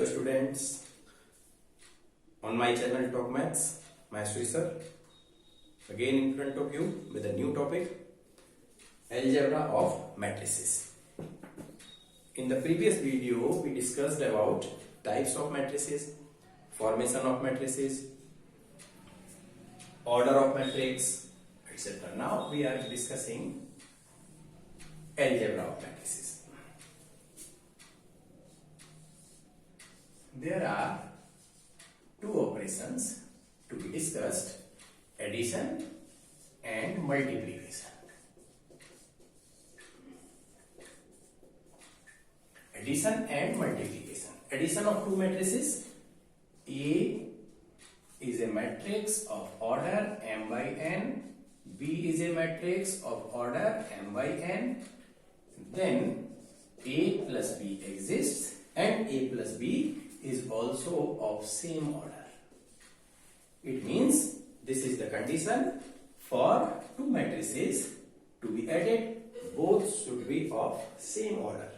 Hello students, on my channel TalkMaths, Maheshwari sir, again in front of you with a new topic, Algebra of Matrices. In the previous video, we discussed about types of matrices, formation of matrices, order of matrix, etc. Now we are discussing algebra of matrices. There are two operations to be discussed, addition and multiplication. Addition and multiplication. Addition of two matrices. A is a matrix of order m by n. B is a matrix of order m by n. Then A plus B exists and A plus B is also of same order. It means this is the condition for two matrices to be added. Both should be of same order.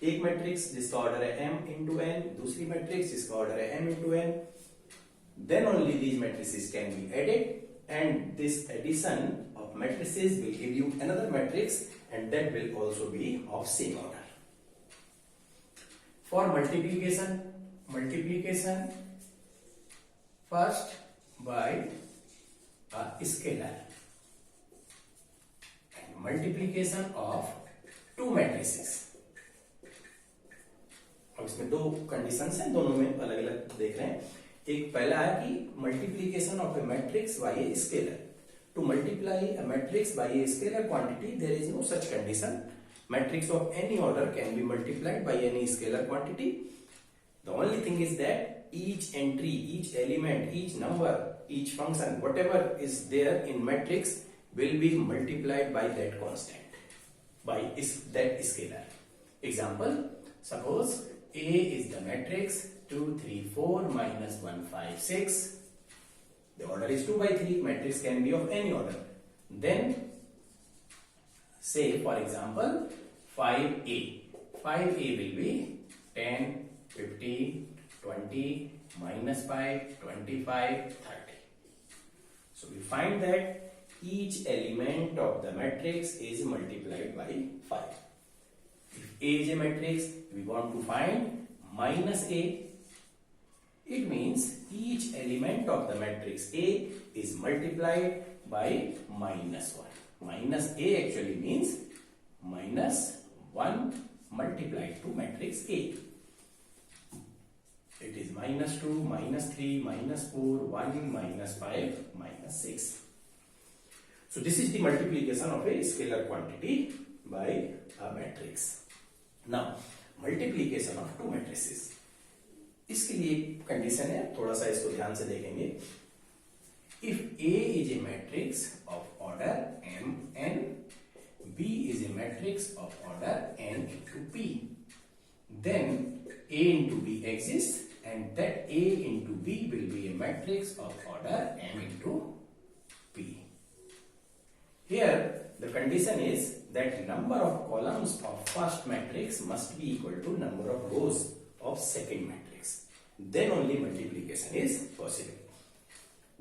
एक matrix जिसका order है m into n, दूसरी matrix जिसका order है m into n, then only these matrices can be added, and this addition of matrices will give you another matrix, and that will also be of same order. For multiplication first by a scalar and multiplication of two matrices. अब इसमें दो conditions हैं, दोनों में अलग अलग देख रहे हैं. एक पहला है कि multiplication of a matrix by a scalar. To multiply a matrix by a scalar quantity, there is no such condition. Matrix of any order can be multiplied by any scalar quantity. The only thing is that each entry, each element, each number, each function, whatever is there in matrix will be multiplied by that constant, by that scalar. Example, suppose A is the matrix 2, 3, 4 minus 1, 5, 6. The order is 2 by 3. Matrix can be of any order. Then say for example 5a. 5a will be 10, 50, 20, minus 5, 25, 30. So we find that each element of the matrix is multiplied by 5. If A is a matrix, we want to find minus A. It means each element of the matrix A is multiplied by minus 1. Minus A actually means minus 1 multiplied to matrix A. It is minus 2, minus 3, minus 4, 1, minus 5, minus 6. So this is the multiplication of a scalar quantity by a matrix. Now multiplication of two matrices. इसके लिए एक condition है, थोड़ा सा इसको ध्यान से देखेंगे. If A is a matrix of order m n, B is a matrix of order n into p, then A into B exists, and that A into B will be a matrix of order m into p. Here the condition is that number of columns of first matrix must be equal to number of rows of second matrix. Then only multiplication is possible.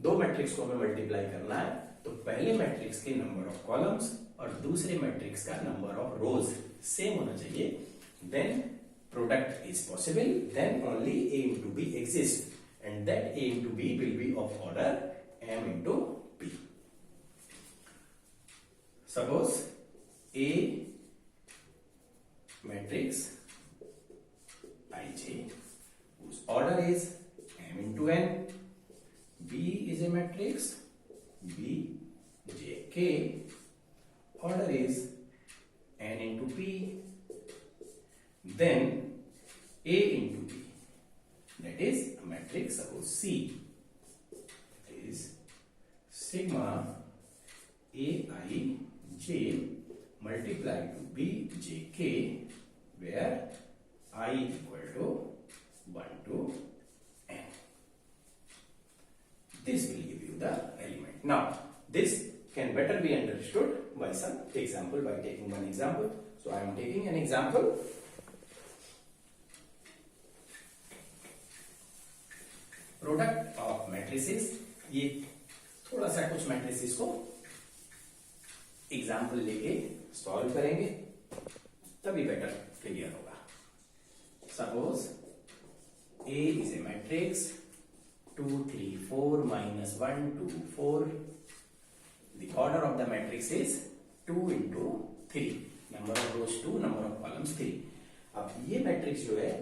दो matrix को हमें multiply करना है, तो पहले matrix के number of columns और दूसरे मैट्रिक्स का नंबर ऑफ रोज सेम होना चाहिए. Then product is possible. Then only A into B exists, and that A into B will be of order m into p. Suppose A matrix ij whose order is m into n. B is a matrix B j k, order is n into p. Then A into p, that is a matrix, suppose C, that is sigma Aij multiplied to B j k, where I equal to 1 to n. This will give you the element. Now this can better be understood by some example, by taking one example. So I am taking an example. Product of matrices, ये थोड़ा सा कुछ matrices को example लेके solve करेंगे तभी better clear होगा. Suppose A is a matrix 2 3 4 minus 1 2 4. The order of the matrix is 2 into 3. Number of rows 2, number of columns 3. अब ये मैट्रिक्स जो है,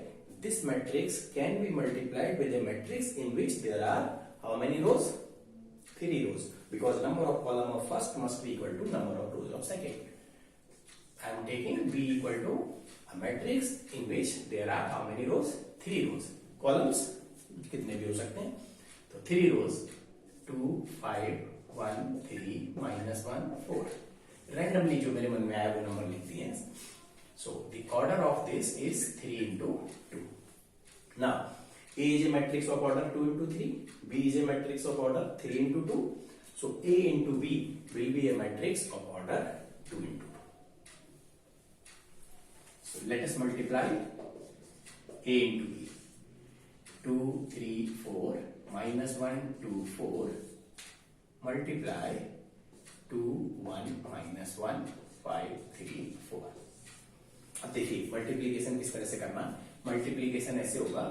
this matrix can be multiplied with a matrix in which there are how many rows? 3 rows, because number of column of first must be equal to number of rows of second. I am taking B equal to a matrix in which there are how many rows? 3 rows. Columns कितने भी हो सकते हैं, तो 3 rows 2 5 1 3 minus 1 4. Randomly जो मेरे मन में आया वो नंबर लिख दिए. So the order of this is 3 into 2. Now A is a matrix of order 2 into 3. B is a matrix of order 3 into 2. So A into B will be a matrix of order 2 into 2. So let us multiply A into B. 2 3 4 minus 1 2 4 multiply 2 1 minus 1 5 3 4. अब देखिए multiplication किस तरह से करना. Multiplication ऐसे होगा,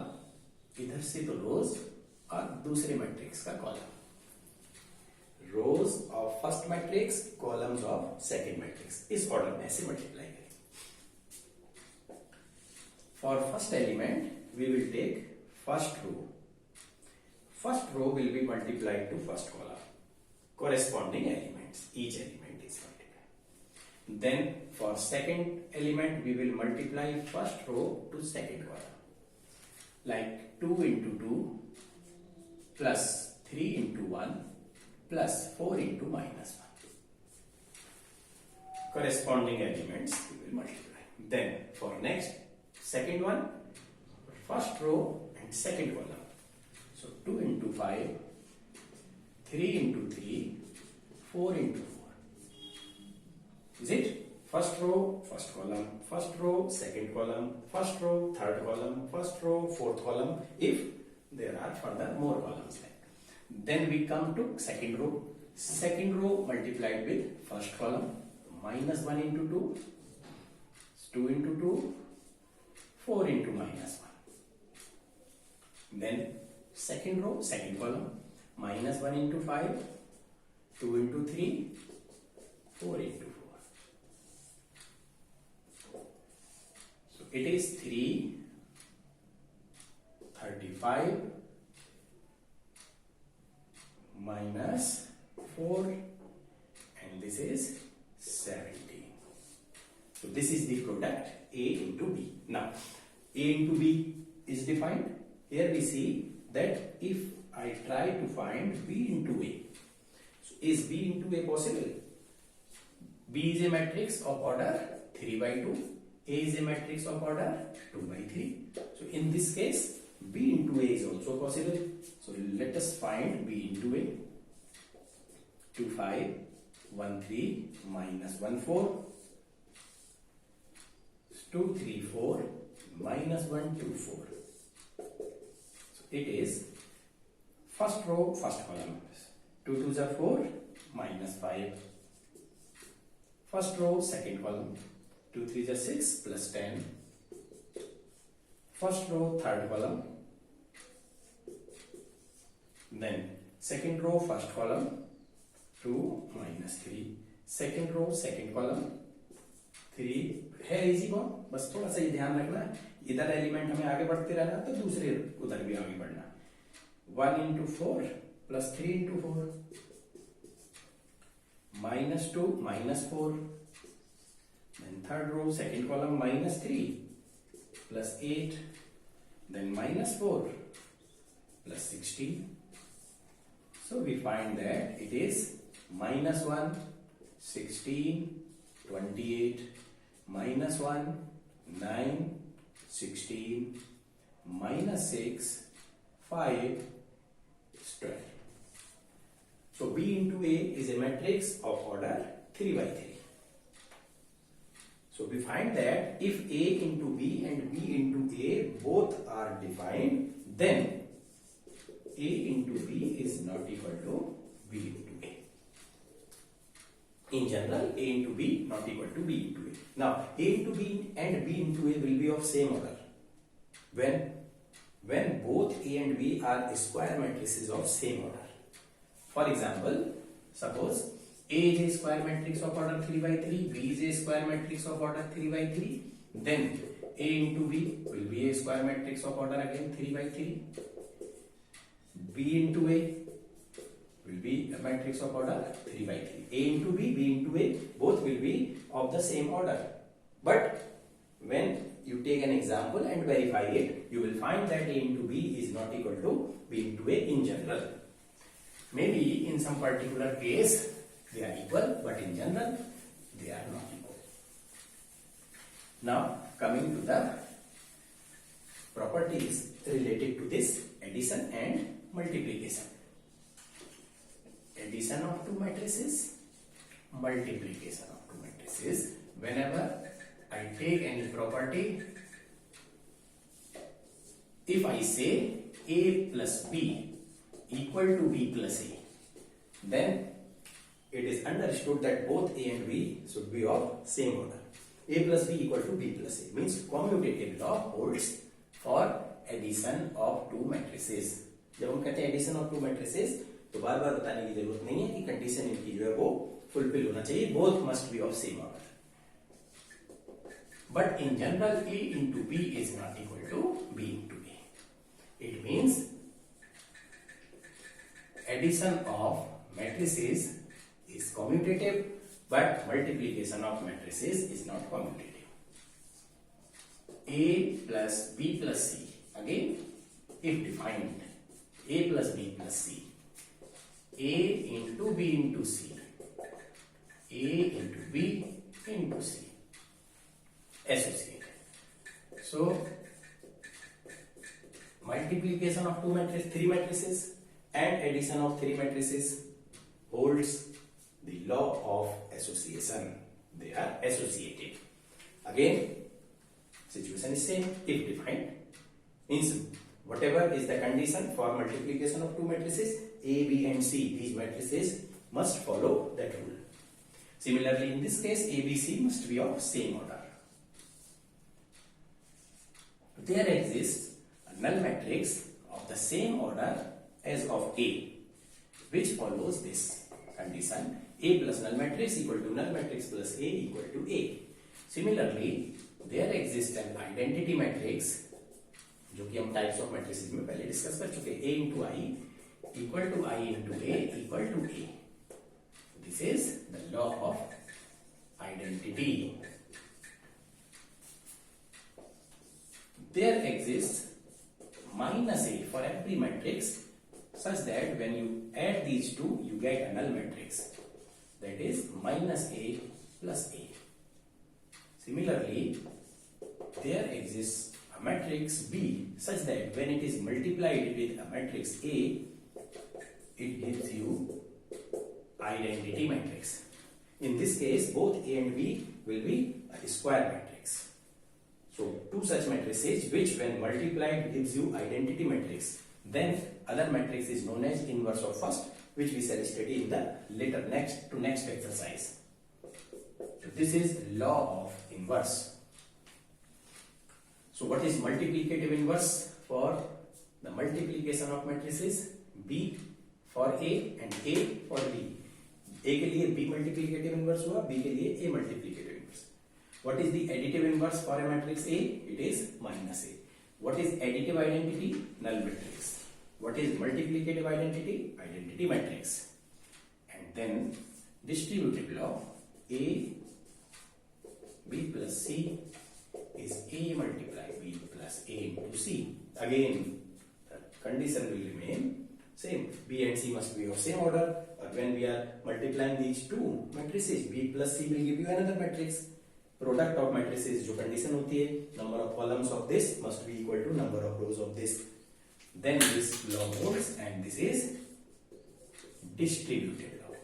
इधर से तो रोज और दूसरे मैट्रिक्स का column, rows of first matrix, columns of second matrix, इस ऑर्डर में ऐसे मल्टीप्लाई करें. For first element we will take first row. First row will be multiplied to first column. Corresponding elements, each element is multiplied. Then for second element we will multiply first row to second column. Like 2 into 2 plus 3 into 1 plus 4 into minus 1. Corresponding elements we will multiply. Then for next, second one, first row second column. So 2 into 5, 3 into 3, 4 into 4. Is it? First row, first column, first row, second column, first row, third column, first row, fourth column, if there are further more columns like. Then we come to second row. Second row multiplied with first column, minus 1 into 2, 2 into 2, 4 into minus 1. Then second row, second column, minus 1 into 5, 2 into 3, 4 into 4. So it is 3, 35 minus 4 and this is 17. So this is the product A into B. Now A into B is defined. Here we see that if I try to find B into A, so is B into A possible? B is a matrix of order 3 by 2. A is a matrix of order 2 by 3. So in this case, B into A is also possible. So let us find B into A. 2 5 1 3 minus 1 4. 2 3 4 minus 1 2 4. It is first row, first column. 2 2s are 4 minus 5. First row, second column. 2 3s are 6 plus 10. First row, third column. Then second row, first column. 2 minus 3. Second row, second column. 3 है easy कौन, बस थोड़ा सा ये ध्यान रखना है, इधर एलिमेंट हमें आगे बढ़ते रहना तो दूसरे उधर भी आगे बढ़ना. 1 into 4 plus 3 into 4 minus 2 minus 4. Then third row, second column, minus 3 plus 8. Then minus 4 plus 16. So we find that it is minus 1 16 28 minus 1 9 16 minus 6 5 12. So B into A is a matrix of order 3 by 3. So we find that if A into B and B into A both are defined, then A into B is not equal to B into A. In general, A into B not equal to B into A. Now, A into B and B into A will be of same order when both A and B are square matrices of same order. For example, suppose A is a square matrix of order 3 by 3, B is a square matrix of order 3 by 3, then A into B will be a square matrix of order again 3 by 3. B into A will be a matrix of order 3 by 3. A into B, B into A, both will be of the same order. But when you take an example and verify it, you will find that A into B is not equal to B into A in general. Maybe in some particular case they are equal, but in general they are not equal. Now, coming to the properties related to this addition and multiplication. Addition of two matrices, multiplication of two matrices. Whenever I take any property, if I say A plus B equal to B plus A, then it is understood that both A and B should be of same order. A plus B equal to B plus A means commutative law holds for addition of two matrices. जब हम कहते हैं addition of two matrices, तो बार बार बताने की जरूरत नहीं है कि कंडीशन इनकी जो है वो फुलफिल होना चाहिए, both must be of same order. But in general, A into B is not equal to B into A. It means addition of matrices is commutative, but multiplication of matrices is not commutative. A plus B plus C, again, if defined, A plus B plus C, A into B into C, A into B into C, associated. So, multiplication of three matrices and addition of three matrices holds the law of association. They are associated. Again, situation is same if defined. Means whatever is the condition for multiplication of two matrices, A, B and C, these matrices must follow that rule. Similarly, in this case, A, B, C must be of same order. There exists a null matrix of the same order as of A, which follows this condition: A plus null matrix equal to null matrix plus A equal to A. Similarly, there exists an identity matrix, जो कि हम types of matrices में पहले discuss कर चुके हैं, A into I equal to I into A equal to A. This is the law of identity. There exists minus A for every matrix, such that when you add these two, you get a null matrix, that is minus A plus A. Similarly, there exists a matrix B such that when it is multiplied with a matrix A, it gives you identity matrix. In this case, both A and B will be a square matrix. So, two such matrices which when multiplied gives you identity matrix. Then other matrix is known as inverse of first, which we shall study in the later next exercise. So this is law of inverse. So what is multiplicative inverse? For the multiplication of matrices, B for A and A for B. A के लिए B multiplicative inverse हुआ, B के लिए A multiplicative inverse. What is the additive inverse for a matrix A? It is minus A. What is additive identity? Null matrix. What is multiplicative identity? Identity matrix. And then distributive law, A, B plus C is A multiply B plus A into C. Again, the condition will remain same. B and C must be of same order. But when we are multiplying these two matrices, B plus C will give you another matrix. Product of matrices जो condition होती है, number of columns of this must be equal to number of rows of this. Then this law holds, and this is distributive law.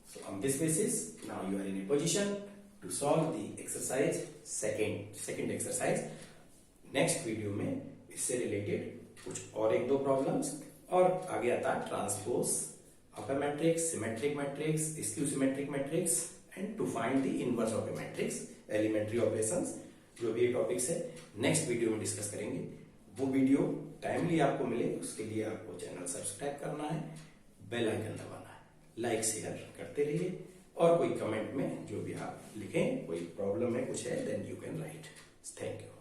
So on this basis, now you are in a position to solve the exercise second exercise. Next video में इससे related कुछ और एक दो problems, और आगे आता है transpose of a matrix, symmetric matrix, skew symmetric matrix and to find the inverse of a matrix, elementary operations, जो भी टॉपिक्स है नेक्स्ट वीडियो में डिस्कस करेंगे। वो वीडियो टाइमली आपको मिले उसके लिए आपको चैनल सब्सक्राइब करना है, बेल आइकन दबाना है, लाइक शेयर करते रहिए, और कोई कमेंट में जो भी आप लिखें, कोई प्रॉब्लम है कुछ है, then you can write. Thank you.